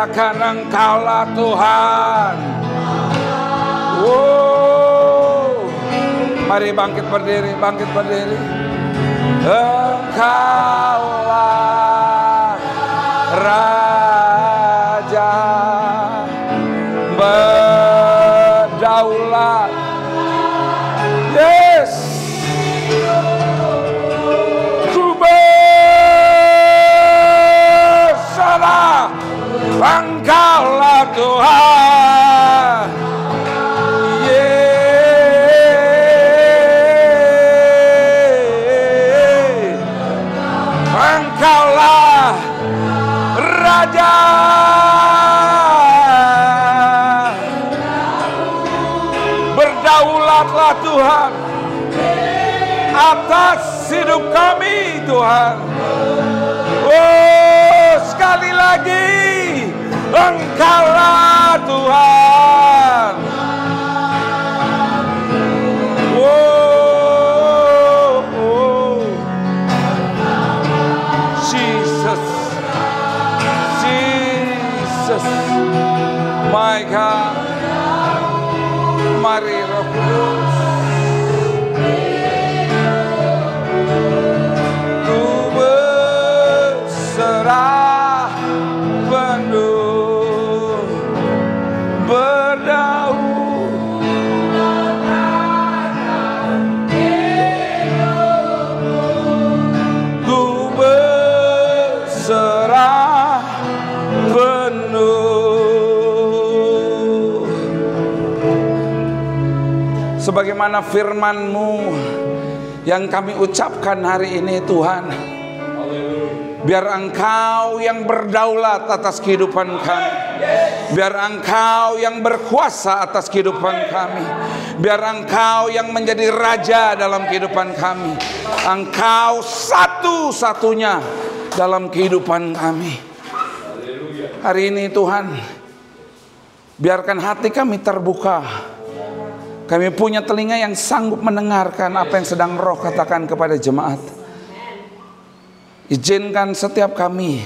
katakan Engkaulah Tuhan. Oh, mari bangkit berdiri, bangkit berdiri. Engkaulah Raja berdaulat. Yes. Ku berserah, Engkaulah Tuhan. Engkaulah Raja. Berdaulatlah Tuhan atas hidup kami Tuhan. Oh, sekali lagi Engkaulah Tuhan. My God, mari Roh Kudus, ku berserah penuh, berdaulat, ku berserah penuh. Sebagaimana firman-Mu yang kami ucapkan hari ini Tuhan, biar Engkau yang berdaulat atas kehidupan kami, biar Engkau yang berkuasa atas kehidupan kami, biar Engkau yang menjadi raja dalam kehidupan kami. Engkau satu-satunya dalam kehidupan kami. Hari ini Tuhan, biarkan hati kami terbuka. Kami punya telinga yang sanggup mendengarkan apa yang sedang Roh katakan kepada jemaat. Izinkan setiap kami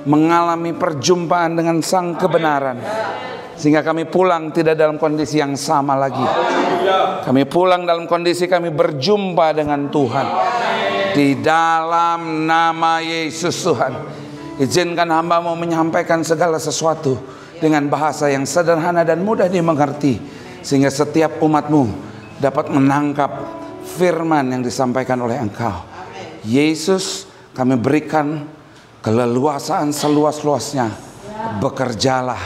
mengalami perjumpaan dengan Sang kebenaran, sehingga kami pulang tidak dalam kondisi yang sama lagi. Kami pulang dalam kondisi kami berjumpa dengan Tuhan. Di dalam nama Yesus Tuhan, izinkan hamba-Mu menyampaikan segala sesuatu dengan bahasa yang sederhana dan mudah dimengerti, sehingga setiap umat-Mu dapat menangkap firman yang disampaikan oleh Engkau. Yesus, kami berikan keleluasaan seluas-luasnya. Bekerjalah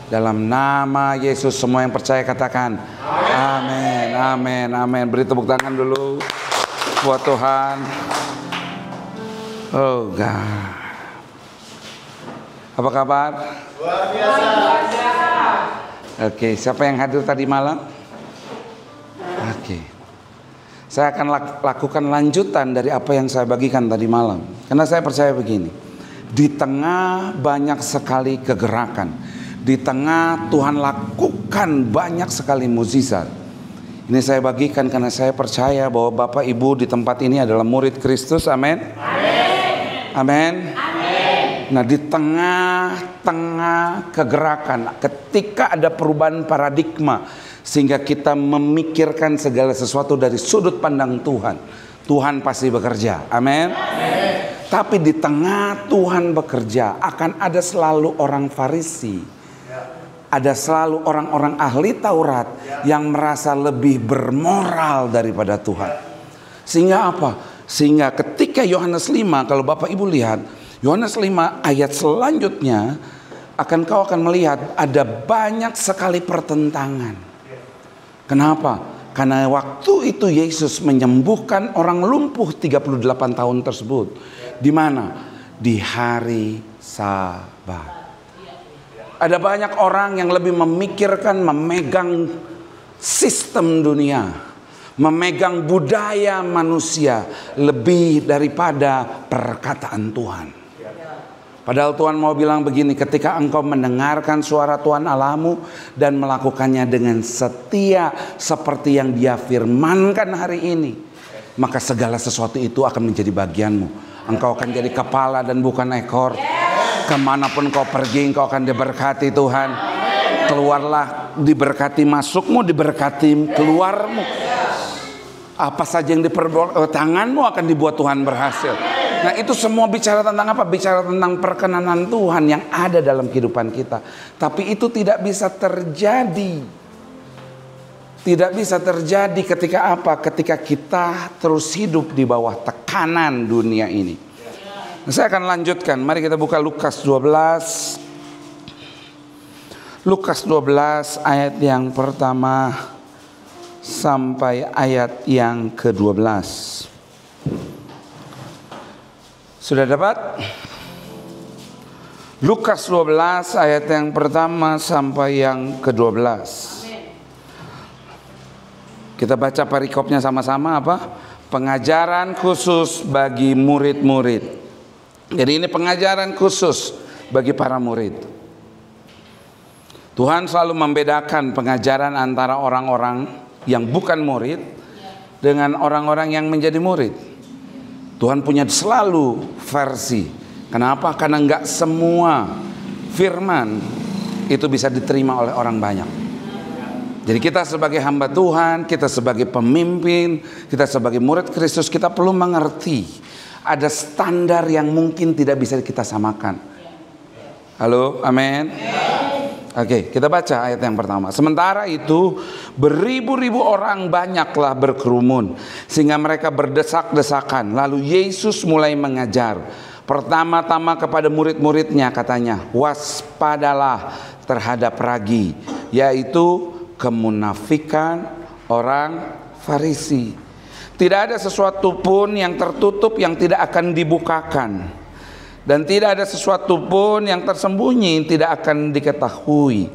dalam nama Yesus. Semua yang percaya katakan amin, amin, amin. Beri tepuk tangan dulu buat Tuhan. Oh God, apa kabar? Luar biasa. Oke, siapa yang hadir tadi malam? Oke, saya akan lakukan lanjutan dari apa yang saya bagikan tadi malam. Karena saya percaya begini, di tengah banyak sekali kegerakan, di tengah Tuhan lakukan banyak sekali mukjizat. Ini saya bagikan karena saya percaya bahwa Bapak Ibu di tempat ini adalah murid Kristus. Amin. Amin. Nah, di tengah-tengah kegerakan, ketika ada perubahan paradigma, sehingga kita memikirkan segala sesuatu dari sudut pandang Tuhan, Tuhan pasti bekerja. Amin. Tapi di tengah Tuhan bekerja, akan ada selalu orang Farisi, ada selalu orang-orang ahli Taurat yang merasa lebih bermoral daripada Tuhan. Sehingga apa? Sehingga ketika Yohanes 5, kalau Bapak Ibu lihat Yohanes 5 ayat selanjutnya, kau akan melihat ada banyak sekali pertentangan. Kenapa? Karena waktu itu Yesus menyembuhkan orang lumpuh 38 tahun tersebut. Di mana? Di hari Sabat. Ada banyak orang yang lebih memikirkan memegang sistem dunia, memegang budaya manusia lebih daripada perkataan Tuhan. Padahal Tuhan mau bilang begini, ketika engkau mendengarkan suara Tuhan Allahmu dan melakukannya dengan setia seperti yang Dia firmankan hari ini, maka segala sesuatu itu akan menjadi bagianmu. Engkau akan jadi kepala dan bukan ekor. Kemanapun kau pergi, engkau akan diberkati Tuhan. Keluarlah diberkati, masukmu diberkati, keluarmu. Apa saja yang tanganmu akan dibuat Tuhan berhasil. Nah, itu semua bicara tentang apa? Bicara tentang perkenanan Tuhan yang ada dalam kehidupan kita. Tapi itu tidak bisa terjadi. Tidak bisa terjadi ketika apa? Ketika kita terus hidup di bawah tekanan dunia ini. Nah, saya akan lanjutkan. Mari kita buka Lukas 12. Lukas 12 ayat yang pertama sampai ayat yang ke-12. Sudah dapat? Lukas 12 ayat yang pertama sampai yang ke-12. Kita baca perikopnya sama-sama apa? Pengajaran khusus bagi murid-murid. Jadi ini pengajaran khusus bagi para murid. Tuhan selalu membedakan pengajaran antara orang-orang yang bukan murid dengan orang-orang yang menjadi murid. Tuhan punya selalu versi. Kenapa? Karena enggak semua firman itu bisa diterima oleh orang banyak. Jadi kita sebagai hamba Tuhan, kita sebagai pemimpin, kita sebagai murid Kristus, kita perlu mengerti ada standar yang mungkin tidak bisa kita samakan. Halo, amin. Oke, kita baca ayat yang pertama. Sementara itu beribu-ribu orang banyaklah berkerumun sehingga mereka berdesak-desakan. Lalu Yesus mulai mengajar. Pertama-tama kepada murid-muridnya katanya, waspadalah terhadap ragi, yaitu kemunafikan orang Farisi. Tidak ada sesuatu pun yang tertutup yang tidak akan dibukakan. Dan tidak ada sesuatu pun yang tersembunyi tidak akan diketahui.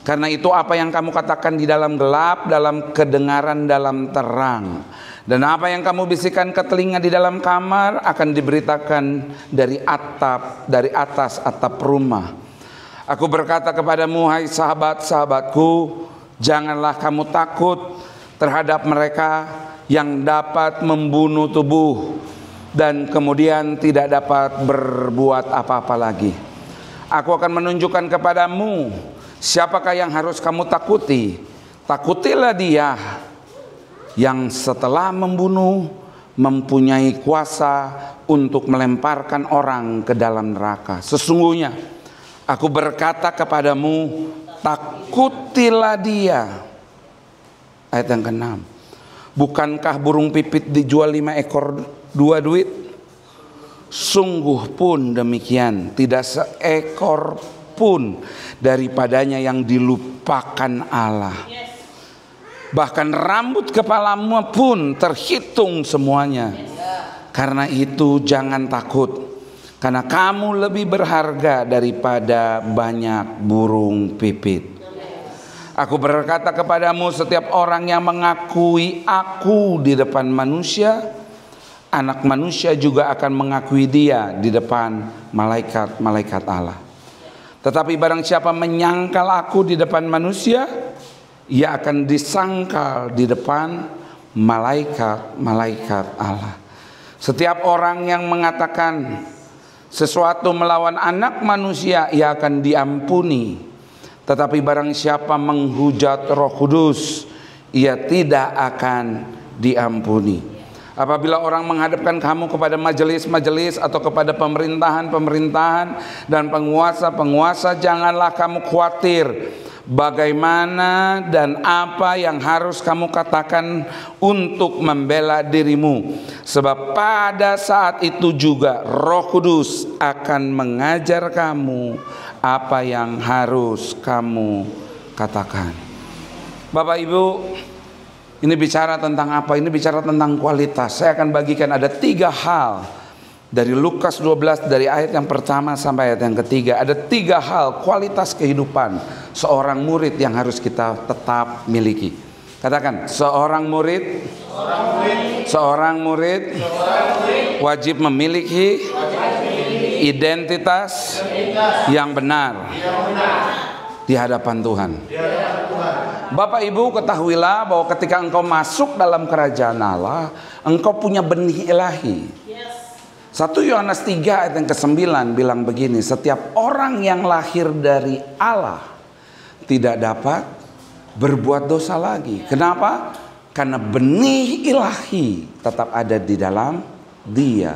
Karena itu apa yang kamu katakan di dalam gelap, dalam kedengaran dalam terang. Dan apa yang kamu bisikan ke telinga di dalam kamar akan diberitakan dari atas atap rumah. Aku berkata kepadamu, hai sahabat-sahabatku, janganlah kamu takut terhadap mereka yang dapat membunuh tubuh dan kemudian tidak dapat berbuat apa-apa lagi. Aku akan menunjukkan kepadamu siapakah yang harus kamu takuti. Takutilah dia yang setelah membunuh mempunyai kuasa untuk melemparkan orang ke dalam neraka. Sesungguhnya aku berkata kepadamu, takutilah dia. Ayat yang ke-6. Bukankah burung pipit dijual 5 ekor 2 duit? Sungguh pun demikian, tidak seekor pun daripadanya yang dilupakan Allah. Bahkan rambut kepalamu pun terhitung semuanya. Karena itu jangan takut, karena kamu lebih berharga daripada banyak burung pipit. Aku berkata kepadamu, setiap orang yang mengakui aku di depan manusia, Anak manusia juga akan mengakui dia di depan malaikat-malaikat Allah. Tetapi barang siapa menyangkal aku di depan manusia, ia akan disangkal di depan malaikat-malaikat Allah. Setiap orang yang mengatakan sesuatu melawan anak manusia, ia akan diampuni. Tetapi barang siapa menghujat Roh Kudus, ia tidak akan diampuni. Apabila orang menghadapkan kamu kepada majelis-majelis atau kepada pemerintahan-pemerintahan dan penguasa-penguasa, janganlah kamu khawatir bagaimana dan apa yang harus kamu katakan untuk membela dirimu. Sebab pada saat itu juga Roh Kudus akan mengajar kamu apa yang harus kamu katakan. Bapak Ibu, ini bicara tentang apa? Ini bicara tentang kualitas. Saya akan bagikan ada 3 hal dari Lukas 12, dari ayat yang pertama sampai ayat yang ketiga. Ada 3 hal kualitas kehidupan seorang murid yang harus kita tetap miliki. Katakan, seorang murid wajib memiliki identitas yang benar di hadapan Tuhan. Bapak Ibu, ketahuilah bahwa ketika engkau masuk dalam kerajaan Allah, engkau punya benih ilahi. 1 Yohanes 3 ayat yang ke-9 bilang begini, setiap orang yang lahir dari Allah tidak dapat berbuat dosa lagi. Kenapa? Karena benih ilahi tetap ada di dalam dia.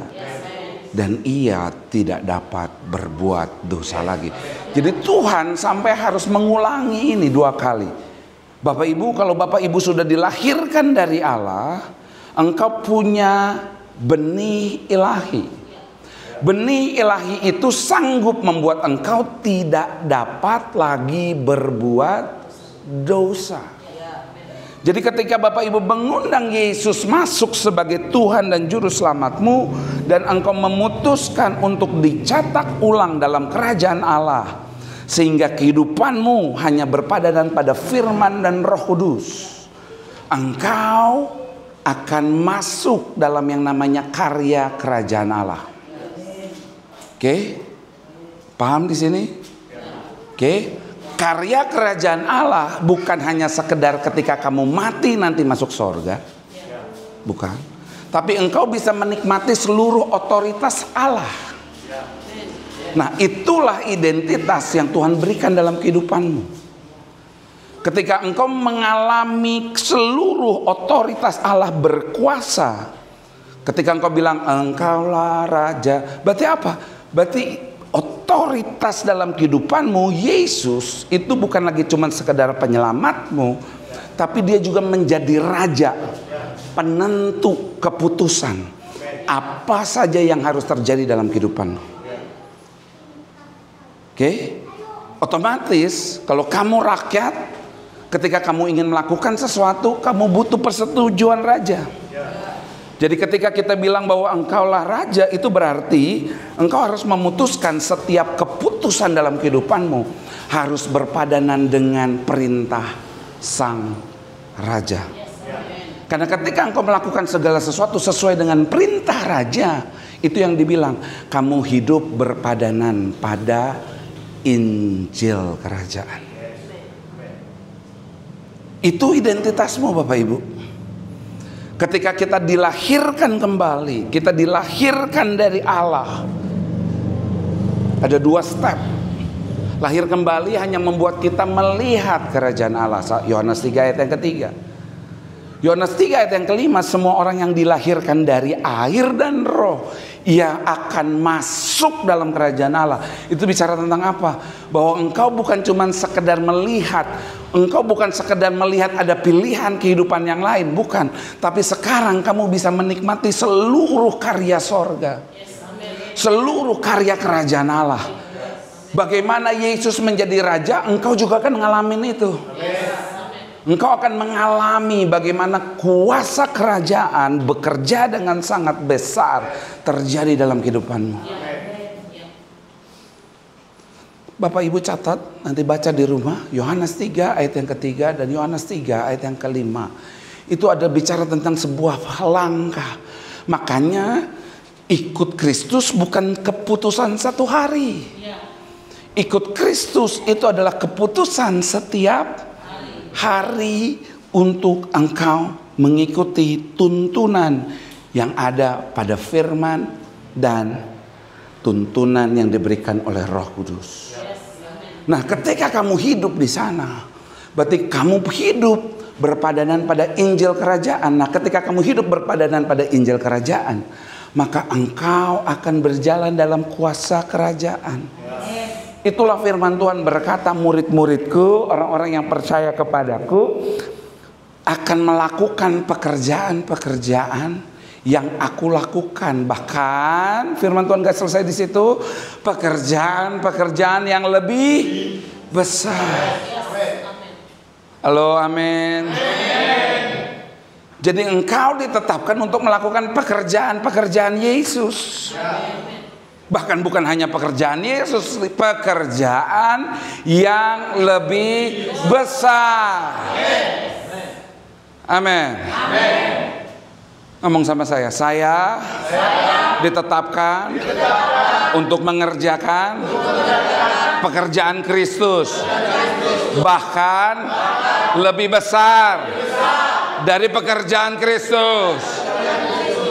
Dan ia tidak dapat berbuat dosa lagi. Jadi Tuhan sampai harus mengulangi ini 2 kali. Bapak Ibu, kalau Bapak Ibu sudah dilahirkan dari Allah, engkau punya benih ilahi. Benih ilahi itu sanggup membuat engkau tidak dapat lagi berbuat dosa. Jadi ketika Bapak Ibu mengundang Yesus masuk sebagai Tuhan dan Juru Selamatmu, dan engkau memutuskan untuk dicetak ulang dalam kerajaan Allah, sehingga kehidupanmu hanya berpadanan pada firman dan Roh Kudus, engkau akan masuk dalam yang namanya karya kerajaan Allah. Oke? Paham di sini? Oke? Karya kerajaan Allah bukan hanya sekedar ketika kamu mati nanti masuk surga. Bukan. Tapi engkau bisa menikmati seluruh otoritas Allah. Nah, itulah identitas yang Tuhan berikan dalam kehidupanmu. Ketika engkau mengalami seluruh otoritas Allah berkuasa, ketika engkau bilang engkaulah raja, berarti apa? Berarti otoritas dalam kehidupanmu, Yesus itu bukan lagi cuma sekedar penyelamatmu, tapi dia juga menjadi raja, penentu keputusan apa saja yang harus terjadi dalam kehidupanmu. Oke? Otomatis kalau kamu rakyat, ketika kamu ingin melakukan sesuatu, kamu butuh persetujuan raja. Jadi ketika kita bilang bahwa engkaulah raja, itu berarti engkau harus memutuskan setiap keputusan dalam kehidupanmu harus berpadanan dengan perintah sang raja. Karena ketika engkau melakukan segala sesuatu sesuai dengan perintah raja, itu yang dibilang kamu hidup berpadanan pada Injil kerajaan. Itu identitasmu Bapak Ibu. Ketika kita dilahirkan kembali, kita dilahirkan dari Allah, ada 2 step. Lahir kembali hanya membuat kita melihat kerajaan Allah. Yohanes 3 ayat yang ketiga. Yohanes 3 ayat yang kelima, semua orang yang dilahirkan dari air dan roh, ia akan masuk dalam kerajaan Allah. Itu bicara tentang apa? Bahwa engkau bukan cuma sekedar melihat, engkau bukan sekedar melihat ada pilihan kehidupan yang lain, bukan. Tapi sekarang kamu bisa menikmati seluruh karya sorga, seluruh karya kerajaan Allah. Bagaimana Yesus menjadi raja, engkau juga akan ngalamin itu. Engkau akan mengalami bagaimana kuasa kerajaan bekerja dengan sangat besar terjadi dalam kehidupanmu. Bapak Ibu catat, nanti baca di rumah, Yohanes 3 ayat yang ketiga dan Yohanes 3 ayat yang kelima. Itu ada bicara tentang sebuah langkah. Makanya ikut Kristus bukan keputusan satu hari. Ikut Kristus itu adalah keputusan setiap hari untuk engkau mengikuti tuntunan yang ada pada firman dan tuntunan yang diberikan oleh Roh Kudus. Nah, ketika kamu hidup di sana, berarti kamu hidup berpadanan pada Injil kerajaan. Nah, ketika kamu hidup berpadanan pada Injil kerajaan, maka engkau akan berjalan dalam kuasa kerajaan. Itulah firman Tuhan berkata, murid-muridku, orang-orang yang percaya kepadaku akan melakukan pekerjaan-pekerjaan yang aku lakukan. Bahkan firman Tuhan gak selesai di situ, pekerjaan-pekerjaan yang lebih besar. Halo, amin. Jadi engkau ditetapkan untuk melakukan pekerjaan-pekerjaan Yesus. Bahkan bukan hanya pekerjaan Yesus, pekerjaan yang lebih besar. Amin. Ngomong sama saya ditetapkan untuk mengerjakan pekerjaan Kristus, bahkan lebih besar dari pekerjaan Kristus.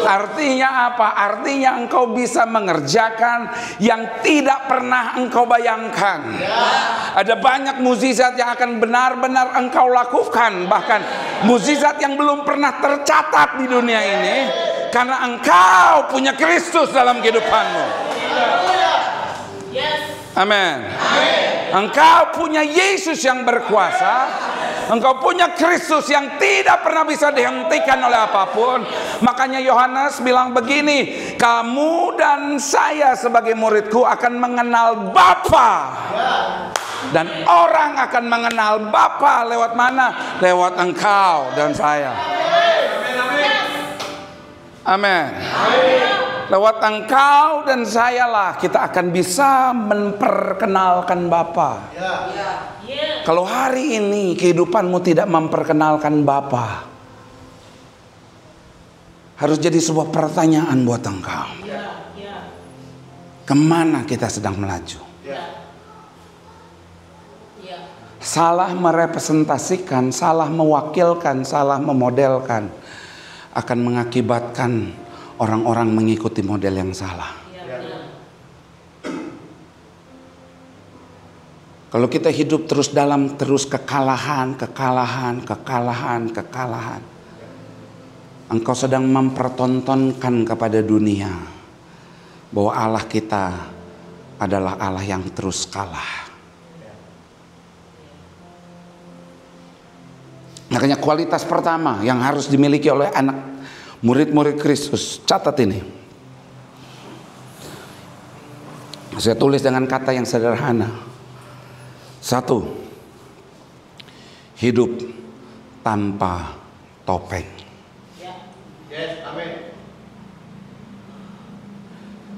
Artinya apa? Artinya engkau bisa mengerjakan yang tidak pernah engkau bayangkan. Ada banyak mukjizat yang akan benar-benar engkau lakukan, bahkan mukjizat yang belum pernah tercatat di dunia ini, karena engkau punya Kristus dalam kehidupanmu. Amin. Engkau punya Yesus yang berkuasa. Engkau punya Kristus yang tidak pernah bisa dihentikan oleh apapun. Makanya Yohanes bilang begini, kamu dan saya sebagai muridku akan mengenal Bapa. Dan orang akan mengenal Bapa lewat mana? Lewat engkau dan saya. Amin. Lewat engkau dan sayalah kita akan bisa memperkenalkan Bapa. Kalau hari ini kehidupanmu tidak memperkenalkan Bapa, harus jadi sebuah pertanyaan buat engkau. Kemana kita sedang melaju? Salah merepresentasikan, salah mewakilkan, salah memodelkan akan mengakibatkan orang-orang mengikuti model yang salah. Kalau kita hidup terus dalam kekalahan, engkau sedang mempertontonkan kepada dunia bahwa Allah kita adalah Allah yang terus kalah. Makanya kualitas pertama yang harus dimiliki oleh anak murid-murid Kristus, catat ini. Saya tulis dengan kata yang sederhana. 1. Hidup tanpa topeng.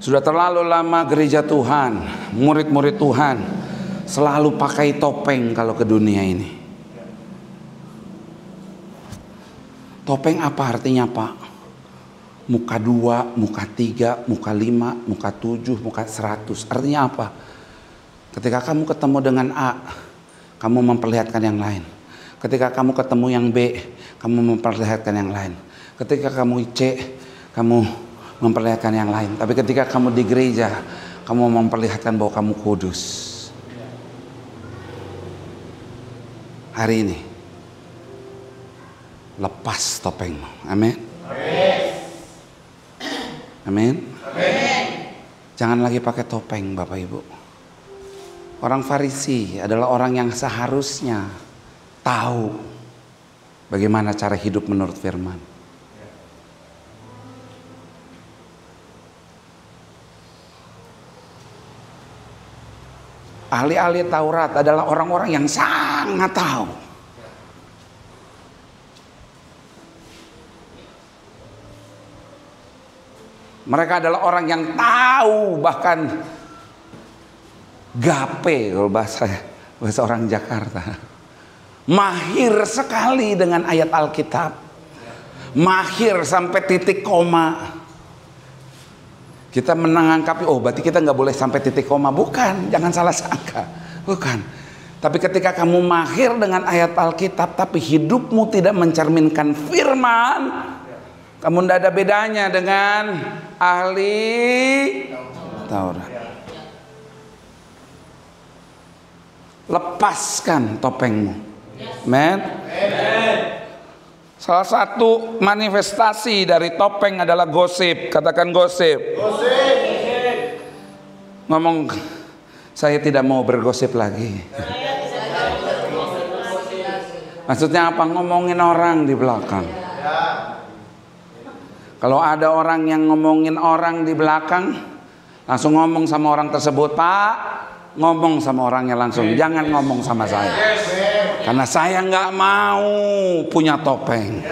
Sudah terlalu lama gereja Tuhan, murid-murid Tuhan selalu pakai topeng kalau ke dunia ini. Topeng apa artinya, Pak? Muka 2, muka 3, muka 5, muka 7, muka 100. Artinya apa? Ketika kamu ketemu dengan A, kamu memperlihatkan yang lain. Ketika kamu ketemu yang B, kamu memperlihatkan yang lain. Ketika kamu C, kamu memperlihatkan yang lain. Tapi ketika kamu di gereja, kamu memperlihatkan bahwa kamu kudus. Hari ini, lepas topengmu. Amin. Amin. Jangan lagi pakai topeng, Bapak Ibu. Orang Farisi adalah orang yang seharusnya tahu bagaimana cara hidup menurut firman. Ahli-ahli Taurat adalah orang-orang yang sangat tahu. Mereka adalah orang yang tahu, bahkan gape kalau bahasa orang Jakarta. Mahir sekali dengan ayat Alkitab. Mahir sampai titik koma. Kita menanggapi, oh berarti kita nggak boleh sampai titik koma. Bukan, jangan salah sangka. Bukan. Tapi ketika kamu mahir dengan ayat Alkitab, tapi hidupmu tidak mencerminkan firman, kamu tidak ada bedanya dengan ahli Taurat. Lepaskan topengmu. Amen. Salah satu manifestasi dari topeng adalah gosip. Katakan gosip. Ngomong, saya tidak mau bergosip lagi. Maksudnya apa? Ngomongin orang di belakang. Kalau ada orang yang ngomongin orang di belakang, langsung ngomong sama orang tersebut, Pak, ngomong sama orangnya langsung, jangan ngomong sama saya, karena saya nggak mau punya topeng.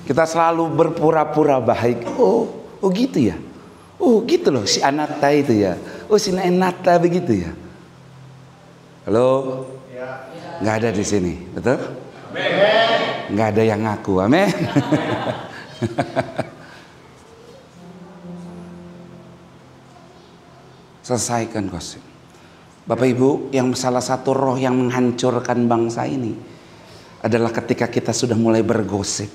Kita selalu berpura-pura baik. Oh gitu ya. Oh gitu loh si Anata itu ya. Oh si Anata begitu ya. Halo, nggak ada di sini, betul? Nggak ada yang ngaku, amin. Selesaikan gosip. Bapak Ibu, yang salah satu roh yang menghancurkan bangsa ini adalah ketika kita sudah mulai bergosip.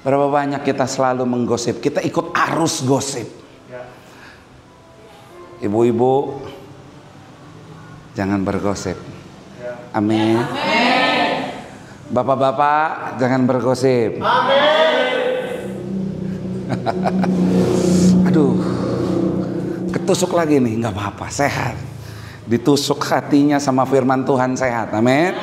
Berapa banyak kita selalu menggosip, kita ikut arus gosip. Ibu-ibu, jangan bergosip. Amin. Bapak-bapak, jangan bergosip. Aduh, ketusuk lagi nih, nggak apa-apa, sehat. Ditusuk hatinya sama firman Tuhan, sehat. Amin.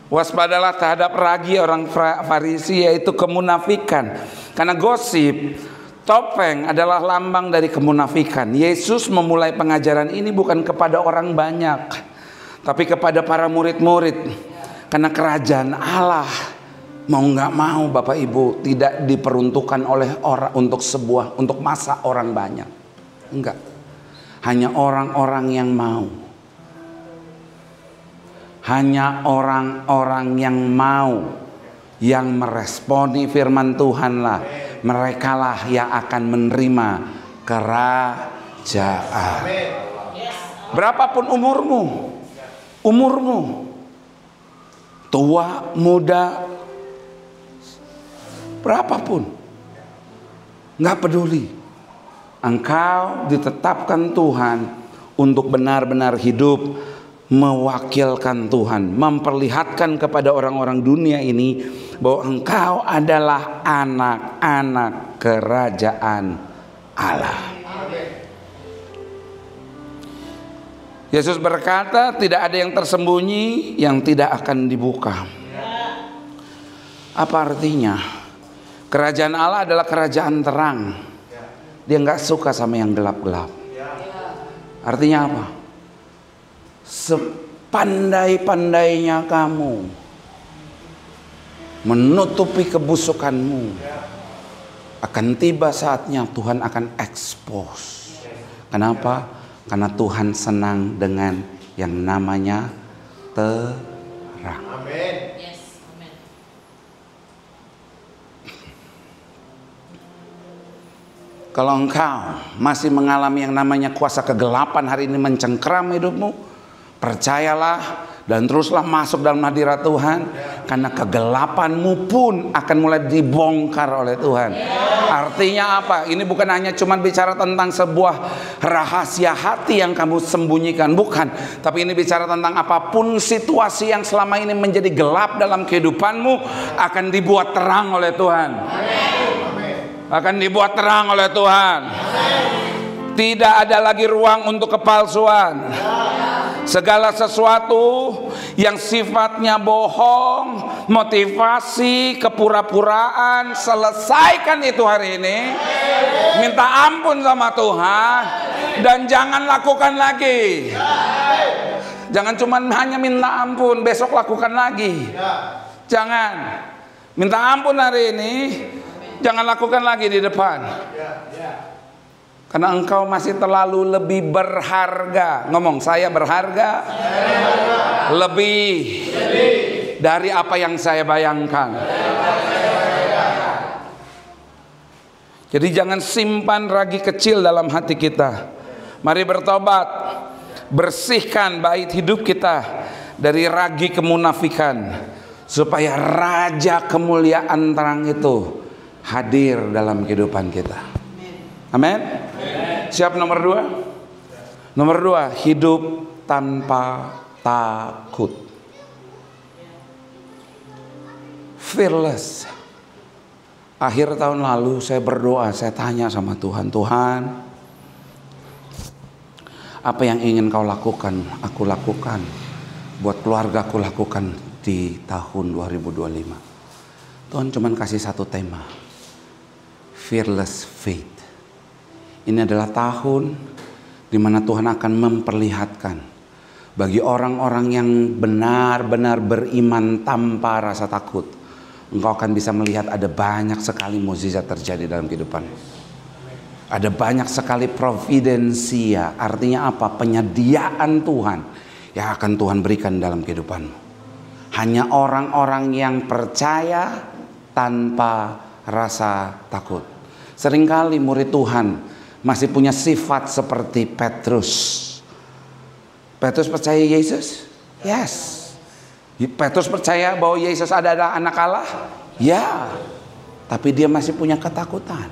Waspadalah terhadap ragi orang Farisi, yaitu kemunafikan. Karena gosip, topeng adalah lambang dari kemunafikan. Yesus memulai pengajaran ini bukan kepada orang banyak, tapi kepada para murid-murid. Karena kerajaan Allah, mau nggak mau Bapak Ibu, tidak diperuntukkan oleh orang untuk masa orang banyak. Enggak. Hanya orang-orang yang mau. Hanya orang-orang yang mau, yang meresponi firman Tuhan lah, merekalah yang akan menerima kerajaan. Berapapun umurmu, tua, muda, berapapun, nggak peduli. Engkau ditetapkan Tuhan untuk benar-benar hidup mewakilkan Tuhan, memperlihatkan kepada orang-orang dunia ini bahwa engkau adalah anak-anak kerajaan Allah. Yesus berkata, tidak ada yang tersembunyi yang tidak akan dibuka. Apa artinya? Kerajaan Allah adalah kerajaan terang. Dia nggak suka sama yang gelap-gelap. Artinya apa? Sepandai-pandainya kamu menutupi kebusukanmu, akan tiba saatnya Tuhan akan expose. Kenapa? Karena Tuhan senang dengan yang namanya terang. Amin. Kalau engkau masih mengalami yang namanya kuasa kegelapan hari ini mencengkeram hidupmu, percayalah dan teruslah masuk dalam hadirat Tuhan, karena kegelapanmu pun akan mulai dibongkar oleh Tuhan. Artinya apa? Ini bukan hanya cuma bicara tentang sebuah rahasia hati yang kamu sembunyikan, bukan. Tapi ini bicara tentang apapun situasi yang selama ini menjadi gelap dalam kehidupanmu akan dibuat terang oleh Tuhan. Akan dibuat terang oleh Tuhan. Tidak ada lagi ruang untuk kepalsuan. Segala sesuatu yang sifatnya bohong, motivasi, kepura-puraan, selesaikan itu hari ini. Minta ampun sama Tuhan dan jangan lakukan lagi. Jangan cuma hanya minta ampun, besok lakukan lagi. Jangan. Minta ampun hari ini, jangan lakukan lagi di depan. Karena engkau masih terlalu lebih berharga. Ngomong, saya berharga. Lebih dari apa yang saya bayangkan. Jadi jangan simpan ragi kecil dalam hati kita. Mari bertobat. Bersihkan bait hidup kita dari ragi kemunafikan, supaya raja kemuliaan terang itu hadir dalam kehidupan kita. Amin. Siap nomor 2? Nomor 2, hidup tanpa takut. Fearless. Akhir tahun lalu saya berdoa, saya tanya sama Tuhan, Tuhan, apa yang ingin kau lakukan, aku lakukan. Buat keluarga aku lakukan di tahun 2025. Tuhan cuman kasih satu tema. Fearless faith. Ini adalah tahun di mana Tuhan akan memperlihatkan bagi orang-orang yang benar-benar beriman tanpa rasa takut. Engkau akan bisa melihat ada banyak sekali mukjizat terjadi dalam kehidupan. Ada banyak sekali providensia. Artinya apa? Penyediaan Tuhan yang akan Tuhan berikan dalam kehidupanmu. Hanya orang-orang yang percaya tanpa rasa takut. Seringkali murid Tuhan masih punya sifat seperti Petrus. Petrus percaya Yesus? Yes. Petrus percaya bahwa Yesus adalah anak Allah? Ya. Tapi dia masih punya ketakutan.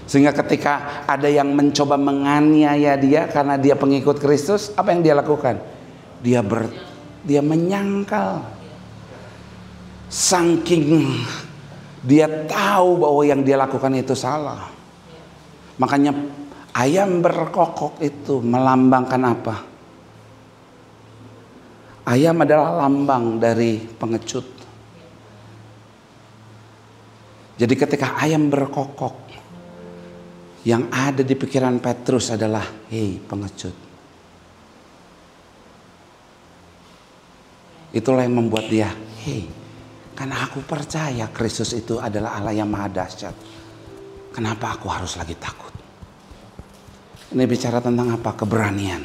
Sehingga ketika ada yang mencoba menganiaya dia karena dia pengikut Kristus, apa yang dia lakukan? Dia menyangkal. Saking dia tahu bahwa yang dia lakukan itu salah. Makanya ayam berkokok itu melambangkan apa? Ayam adalah lambang dari pengecut. Jadi ketika ayam berkokok, yang ada di pikiran Petrus adalah, hei pengecut. Itulah yang membuat dia, hei, karena aku percaya Kristus itu adalah Allah yang maha dahsyat. Kenapa aku harus lagi takut? Ini bicara tentang apa? Keberanian.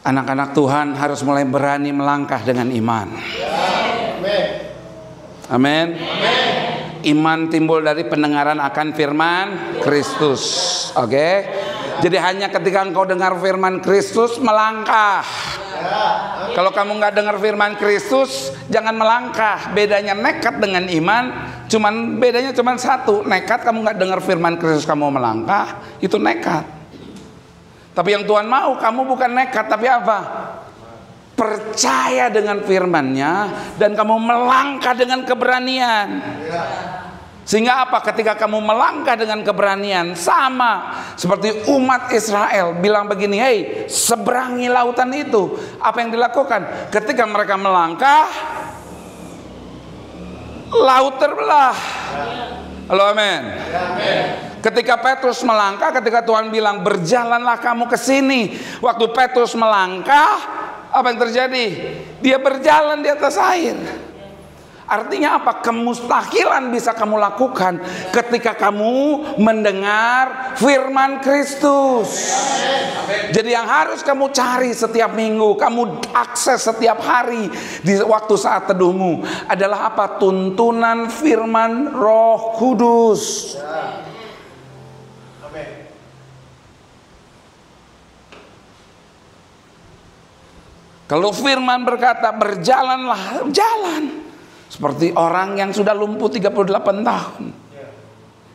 Anak-anak Tuhan harus mulai berani melangkah dengan iman. Amin. Iman timbul dari pendengaran akan firman Kristus. Oke. Jadi hanya ketika engkau dengar firman Kristus, melangkah. Kalau kamu nggak dengar firman Kristus, jangan melangkah. Bedanya nekat dengan iman, bedanya cuman satu. Nekat, kamu nggak dengar firman Kristus, kamu melangkah, itu nekat. Tapi yang Tuhan mau, kamu bukan nekat, tapi apa? Percaya dengan firman-Nya dan kamu melangkah dengan keberanian. Sehingga apa? Ketika kamu melangkah dengan keberanian, sama seperti umat Israel bilang begini, hei, seberangi lautan itu. Apa yang dilakukan? Ketika mereka melangkah, laut terbelah. Halo, amin. Ketika Petrus melangkah, ketika Tuhan bilang berjalanlah kamu ke sini, waktu Petrus melangkah, apa yang terjadi? Dia berjalan di atas air. Artinya apa? Kemustahilan bisa kamu lakukan ketika kamu mendengar firman Kristus. Jadi yang harus kamu cari setiap minggu, kamu akses setiap hari di waktu saat teduhmu adalah apa? Tuntunan firman Roh Kudus. Kalau firman berkata berjalanlah, jalan. Seperti orang yang sudah lumpuh 38 tahun.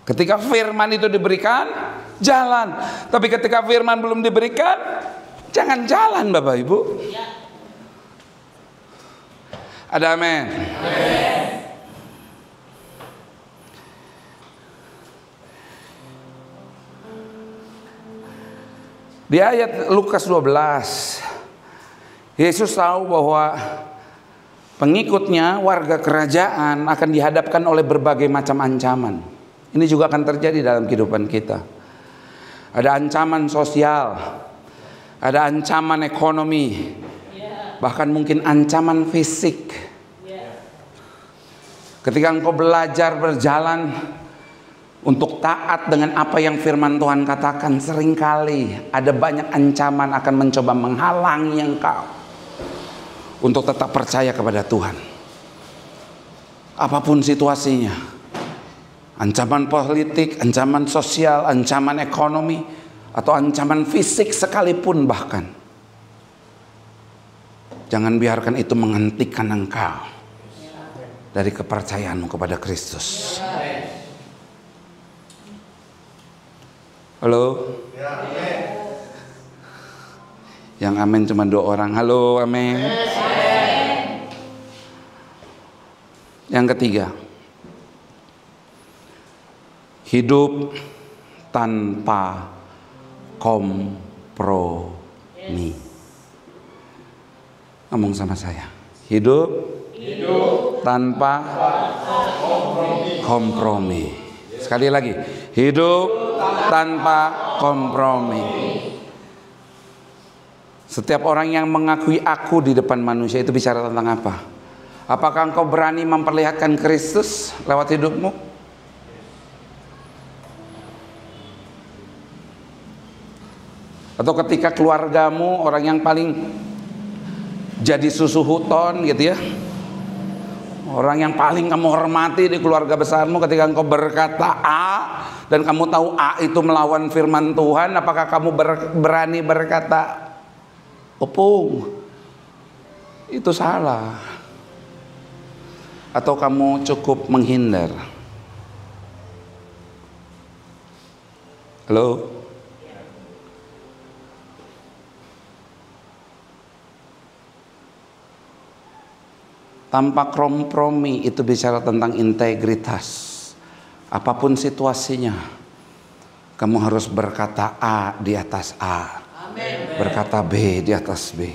Ketika firman itu diberikan, jalan. Tapi ketika firman belum diberikan, jangan jalan Bapak Ibu. Ada amin. Di ayat Lukas 12, Yesus tahu bahwa pengikutnya, warga kerajaan akan dihadapkan oleh berbagai macam ancaman. Ini juga akan terjadi dalam kehidupan kita. Ada ancaman sosial, ada ancaman ekonomi, bahkan mungkin ancaman fisik. Ketika engkau belajar berjalan untuk taat dengan apa yang firman Tuhan katakan, seringkali ada banyak ancaman akan mencoba menghalangi engkau untuk tetap percaya kepada Tuhan. Apapun situasinya, ancaman politik, ancaman sosial, ancaman ekonomi, atau ancaman fisik sekalipun bahkan, jangan biarkan itu menghentikan engkau dari kepercayaanmu kepada Kristus. Halo? Yang amin cuma 2 orang. Halo, amin. Yang ketiga, hidup tanpa kompromi. Ngomong sama saya. Hidup tanpa kompromi. Sekali lagi, hidup tanpa kompromi. Setiap orang yang mengakui aku di depan manusia itu bicara tentang apa? Apakah engkau berani memperlihatkan Kristus lewat hidupmu? Atau ketika keluargamu orang yang paling jadi susu huton gitu ya, orang yang paling kamu hormati di keluarga besarmu, ketika engkau berkata A dan kamu tahu A itu melawan firman Tuhan, apakah kamu berani berkata opung? itu salah. Atau kamu cukup menghindar? Halo? Tanpa kompromi, itu bicara tentang integritas. Apapun situasinya, kamu harus berkata A di atas A. Amen. Berkata B di atas B.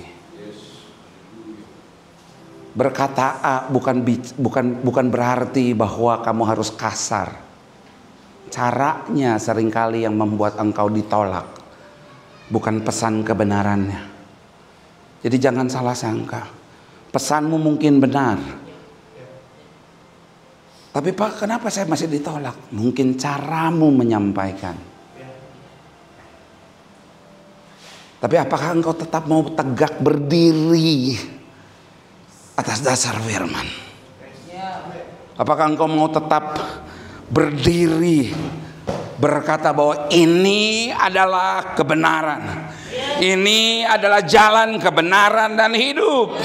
Berkata A bukan berarti bahwa kamu harus kasar. Caranya seringkali yang membuat engkau ditolak, bukan pesan kebenarannya. Jadi jangan salah sangka. Pesanmu mungkin benar, tapi Pak, kenapa saya masih ditolak? Mungkin caramu menyampaikan. Tapi apakah engkau tetap mau tegak berdiri atas dasar firman? Apakah engkau mau tetap berdiri berkata bahwa ini adalah kebenaran, ini adalah jalan kebenaran dan hidup?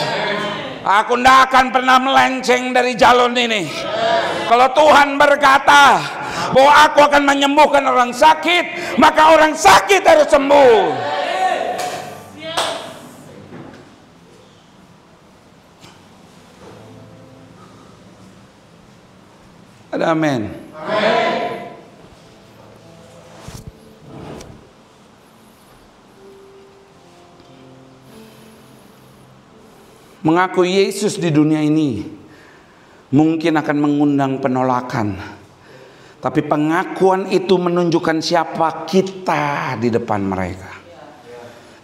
Aku tidak akan pernah melenceng dari jalur ini. Kalau Tuhan berkata bahwa aku akan menyembuhkan orang sakit, maka orang sakit harus sembuh. Ada amin. Mengakui Yesus di dunia ini mungkin akan mengundang penolakan, tapi pengakuan itu menunjukkan siapa kita di depan mereka,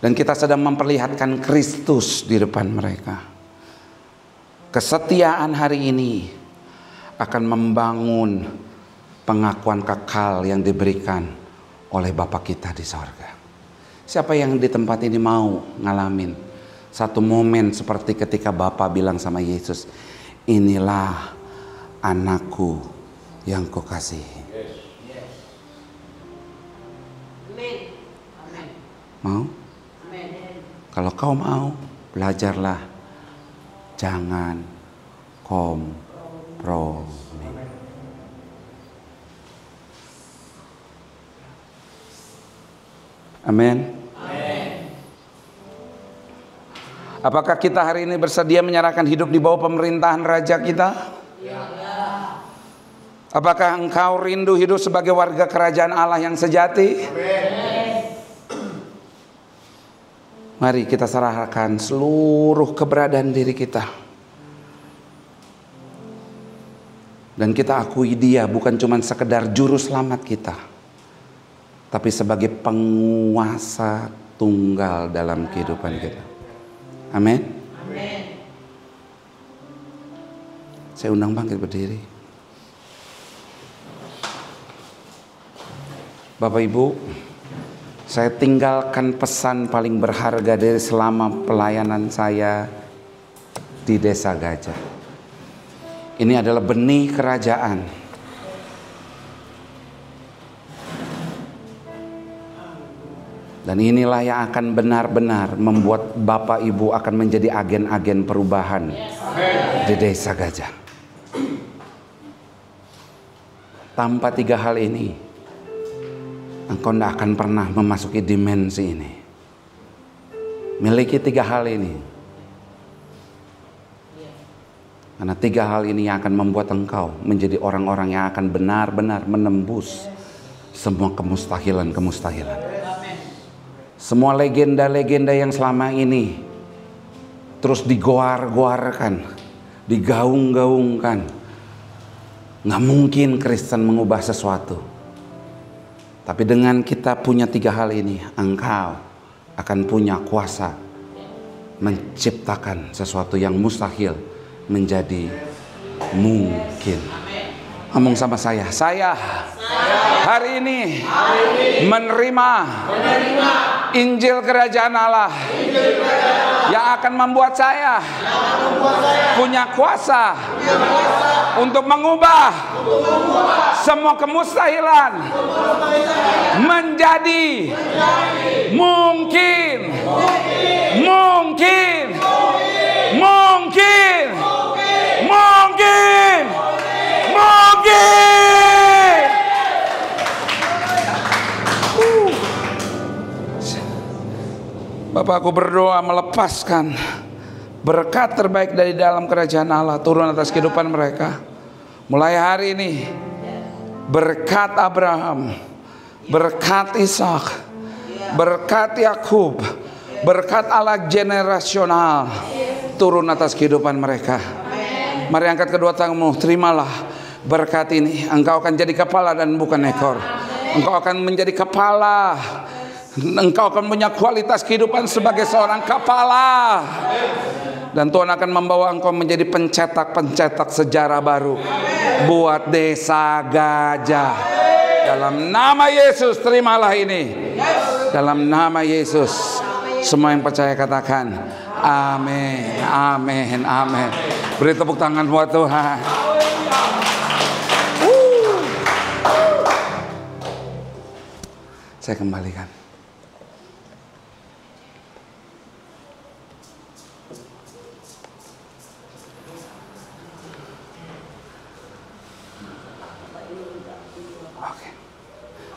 dan kita sedang memperlihatkan Kristus di depan mereka. Kesetiaan hari ini akan membangun pengakuan kekal yang diberikan oleh Bapa kita di sorga. Siapa yang di tempat ini mau ngalamin satu momen seperti ketika Bapa bilang sama Yesus, inilah anakku yang kukasihi. Mau? Kalau kau mau, belajarlah. Jangan kompromi. Amin. Apakah kita hari ini bersedia menyerahkan hidup di bawah pemerintahan Raja kita? Ya. Apakah engkau rindu hidup sebagai warga kerajaan Allah yang sejati? Amen. Mari kita serahkan seluruh keberadaan diri kita. Dan kita akui Dia bukan cuma sekedar juru selamat kita, tapi sebagai penguasa tunggal dalam kehidupan kita. Amin. Amin. Saya undang bangkit berdiri. Bapak Ibu, saya tinggalkan pesan paling berharga dari selama pelayanan saya di Desa Gajah. Ini adalah benih kerajaan. Dan inilah yang akan benar-benar membuat Bapak Ibu akan menjadi agen-agen perubahan di Desa Gajah. Tanpa tiga hal ini, engkau tidak akan pernah memasuki dimensi ini. Miliki tiga hal ini. Karena tiga hal ini yang akan membuat engkau menjadi orang-orang yang akan benar-benar menembus semua kemustahilan-kemustahilan. Semua legenda-legenda yang selama ini terus digoar-goarkan, digaung-gaungkan. Nggak mungkin Kristen mengubah sesuatu. Tapi dengan kita punya tiga hal ini, engkau akan punya kuasa menciptakan sesuatu yang mustahil menjadi mungkin. Ngomong sama saya hari ini menerima Injil Kerajaan Allah yang akan membuat saya punya kuasa untuk mengubah semua kemustahilan menjadi mungkin. Bapak, aku berdoa melepaskan berkat terbaik dari dalam kerajaan Allah turun atas kehidupan mereka. Mulai hari ini, berkat Abraham, berkat Ishak, berkat Yakub, berkat Allah generasional turun atas kehidupan mereka. Mari angkat kedua tanganmu, terimalah berkat ini. Engkau akan jadi kepala dan bukan ekor. Engkau akan menjadi kepala. Engkau akan punya kualitas kehidupan sebagai seorang kepala. Dan Tuhan akan membawa engkau menjadi pencetak-pencetak sejarah baru buat desa Gajah. Dalam nama Yesus terimalah ini. Dalam nama Yesus. Semua yang percaya katakan amin, amin, amin. Beri tepuk tangan buat Tuhan. Saya kembalikan.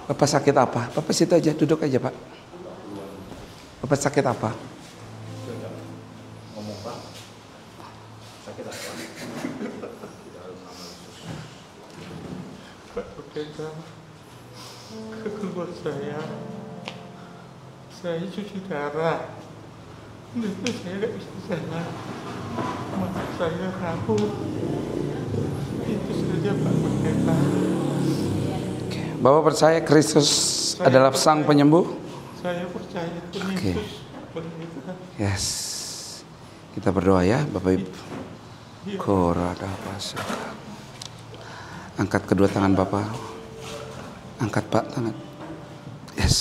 Bapak sakit apa? Bapak situ aja, duduk aja Pak. Bapak sakit apa? Ngomong Pak. Sakit apa? Pak Pendeta, keluar saya cuci darah. Dan saya nggak bisa jalan. Mata saya rapuh. Itu saja Pak Pendeta. Bapak percaya Kristus adalah sang penyembuh? Saya percaya Kristus Pendeta. Yes. Kita berdoa ya Bapak Ibu. Angkat kedua tangan Bapak. Angkat Pak tangan. Yes.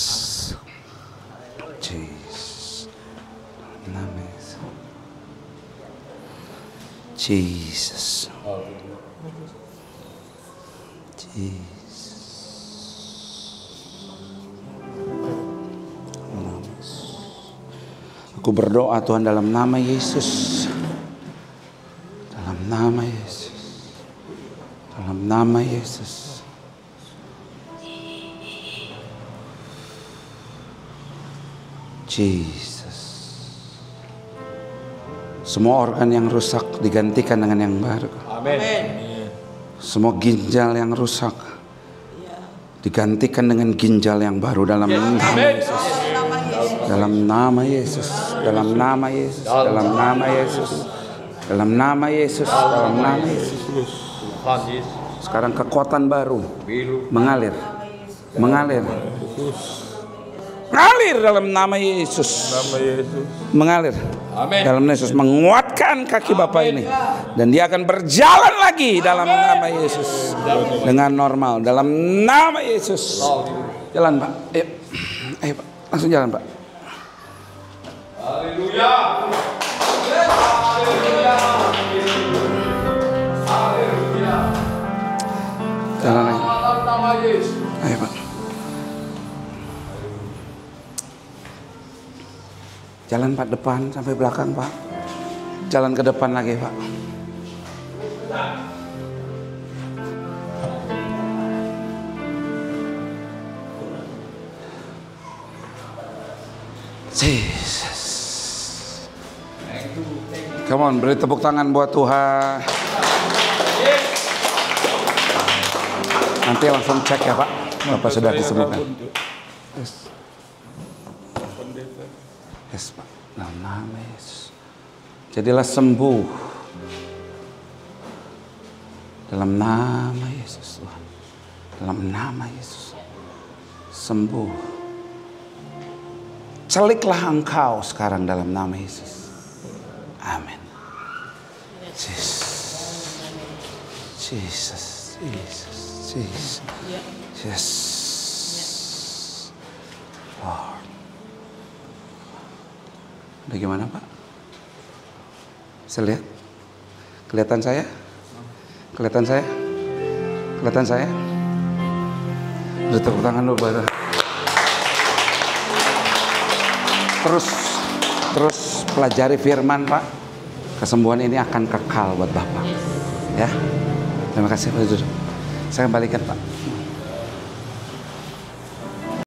Jesus. Jesus. Jesus. Aku berdoa Tuhan dalam nama Yesus. Dalam nama Yesus. Dalam nama Yesus. Jesus. Semua organ yang rusak digantikan dengan yang baru. Amin. Semua ginjal yang rusak digantikan dengan ginjal yang baru dalam nama Yesus. Dalam nama Yesus, dalam nama Yesus, dalam nama Yesus, dalam nama Yesus, dalam nama Yesus. Sekarang kekuatan baru mengalir, mengalir, mengalir dalam nama Yesus, mengalir dalam Yesus, menguatkan kaki Bapak ini, dan dia akan berjalan lagi dalam nama Yesus dengan normal, dalam nama Yesus. Jalan Pak, ayo, ayo Pak, langsung jalan Pak. Haleluya. Haleluya. Haleluya. Jalan aja. Nama Yesus. Ayo Pak. Jalan Pak depan sampai belakang Pak. Jalan ke depan lagi Pak. Jesus. Come on, beri tepuk tangan buat Tuhan. Nanti langsung cek ya Pak. Bapak sudah disembuhkan. Yes. Yes Pak. Dalam nama Yesus. Jadilah sembuh. Dalam nama Yesus Tuhan. Dalam nama Yesus. Sembuh. Celiklah engkau sekarang dalam nama Yesus. Amin. Jesus. Jesus. Jesus. Jesus. Yes. Lord. Udah gimana Pak? Bisa lihat? Kelihatan saya? Kelihatan saya? Kelihatan saya? Udah tepuk tangan dulu Pak. Terus pelajari firman Pak. Kesembuhan ini akan kekal buat Bapak. Ya. Terima kasih Pak. Saya kembalikan Pak.